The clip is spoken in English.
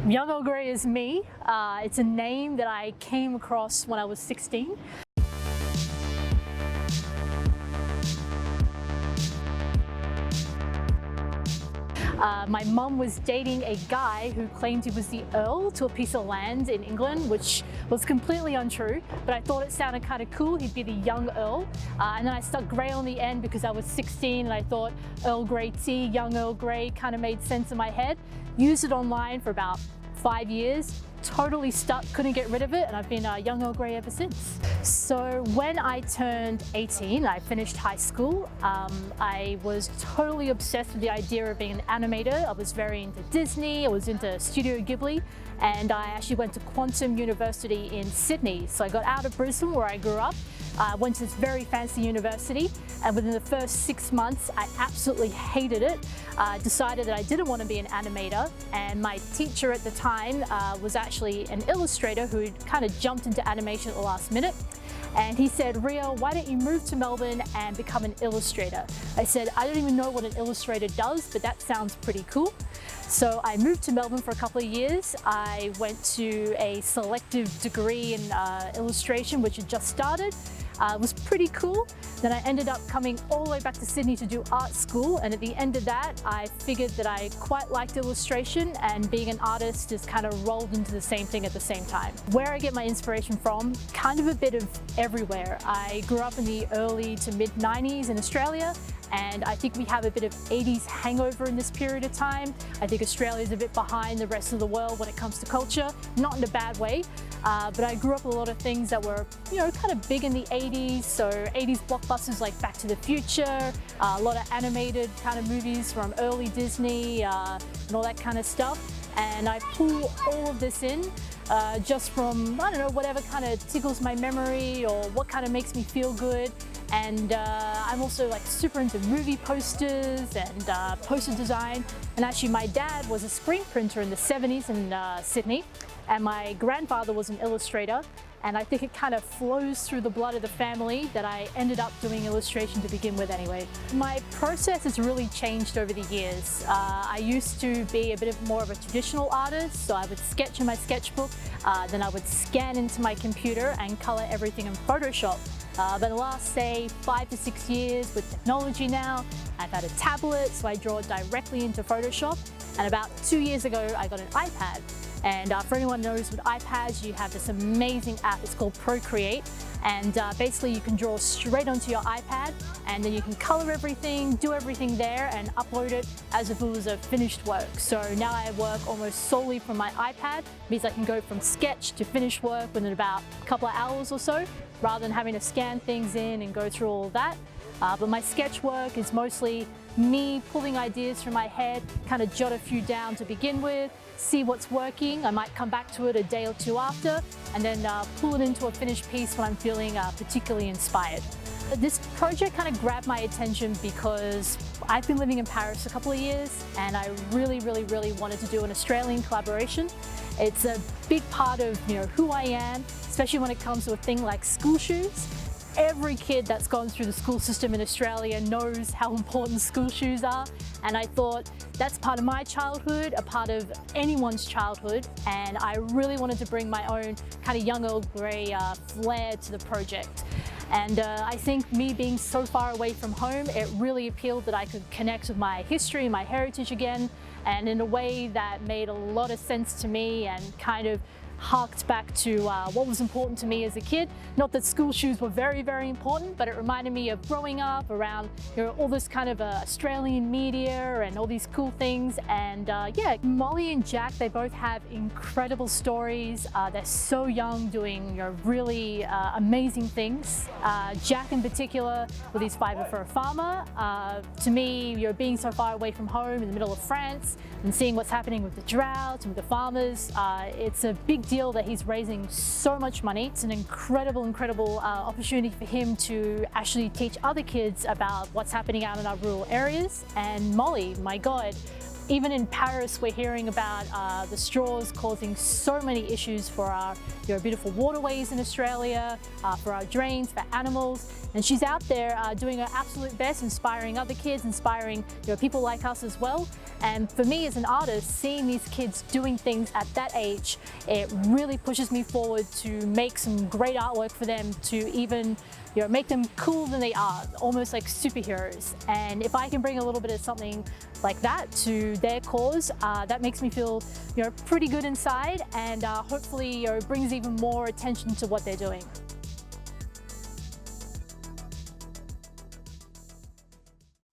Young Earl Grey is me. It's a name that I came across when I was 16. My mum was dating a guy who claimed he was the Earl to a piece of land in England, which was completely untrue, but I thought it sounded kind of cool. He'd be the Young Earl. And then I stuck Grey on the end because I was 16 and I thought Earl Grey tea, Young Earl Grey kind of made sense in my head. Used it online for about 5 years, totally stuck, couldn't get rid of it, and I've been Young Earl Grey ever since. So when I turned 18, I finished high school. I was totally obsessed with the idea of being an animator. I was very into Disney, I was into Studio Ghibli, and I actually went to Quantum University in Sydney. So I got out of Brisbane where I grew up, went to this very fancy university, and within the first 6 months I absolutely hated it. Decided that I didn't want to be an animator, and my teacher at the time was actually an illustrator who kind of jumped into animation at the last minute. And he said, "Rio, why don't you move to Melbourne and become an illustrator?" I said, "I don't even know what an illustrator does, but that sounds pretty cool." So I moved to Melbourne for a couple of years. I went to a selective degree in illustration, which had just started. It was pretty cool. Then I ended up coming all the way back to Sydney to do art school, and at the end of that I figured that I quite liked illustration, and being an artist just kind of rolled into the same thing at the same time. Where I get my inspiration from, kind of a bit of everywhere. I grew up in the early to mid 90s in Australia, and I think we have a bit of 80s hangover in this period of time. I think Australia is a bit behind the rest of the world when it comes to culture, not in a bad way, but I grew up with a lot of things that were, kind of big in the 80s, so 80s blockbusters like Back to the Future, a lot of animated kind of movies from early Disney and all that kind of stuff, and I pull all of this in just from, I don't know, whatever kind of tickles my memory or what kind of makes me feel good. And I'm also like super into movie posters and poster design. And actually my dad was a screen printer in the 70s in Sydney, and my grandfather was an illustrator. And I think it kind of flows through the blood of the family that I ended up doing illustration to begin with anyway. My process has really changed over the years. I used to be a bit more of a traditional artist, so I would sketch in my sketchbook, then I would scan into my computer and color everything in Photoshop. But the last, say, 5 to 6 years with technology now, I've had a tablet, so I draw directly into Photoshop. And about 2 years ago, I got an iPad. And for anyone who knows with iPads, you have this amazing app. It's called Procreate. And basically you can draw straight onto your iPad, and then you can color everything, do everything there, and upload it as if it was a finished work. So now I work almost solely from my iPad. It means I can go from sketch to finished work within about a couple of hours or so, rather than having to scan things in and go through all of that. But my sketch work is mostly me pulling ideas from my head, kind of jot a few down to begin with, see what's working. I might come back to it a day or two after, and then pull it into a finished piece when I'm feeling particularly inspired. This project kind of grabbed my attention because I've been living in Paris a couple of years, and I really wanted to do an Australian collaboration. It's a big part of who I am, especially when it comes to a thing like school shoes. Every kid that's gone through the school system in Australia knows how important school shoes are, and I thought that's part of my childhood, a part of anyone's childhood, and I really wanted to bring my own kind of Young Earl Grey flair to the project. And I think me being so far away from home, it really appealed that I could connect with my history, my heritage again, and in a way that made a lot of sense to me and kind of harked back to what was important to me as a kid. Not that school shoes were very important, but it reminded me of growing up around all this kind of Australian media and all these cool things. And yeah, Molly and Jack, they both have incredible stories. They're so young, doing really amazing things. Jack in particular, with his fibre for a farmer. To me, being so far away from home in the middle of France and seeing what's happening with the drought and with the farmers, it's a big deal that he's raising so much money. It's an incredible opportunity for him to actually teach other kids about what's happening out in our rural areas. And Molly, my God, Even in Paris, we're hearing about the straws causing so many issues for our beautiful waterways in Australia, for our drains, for animals. And she's out there doing her absolute best, inspiring other kids, inspiring people like us as well. And for me as an artist, seeing these kids doing things at that age, it really pushes me forward to make some great artwork for them, to even make them cooler than they are, almost like superheroes. And if I can bring a little bit of something like that to their cause, that makes me feel pretty good inside, and hopefully brings even more attention to what they're doing.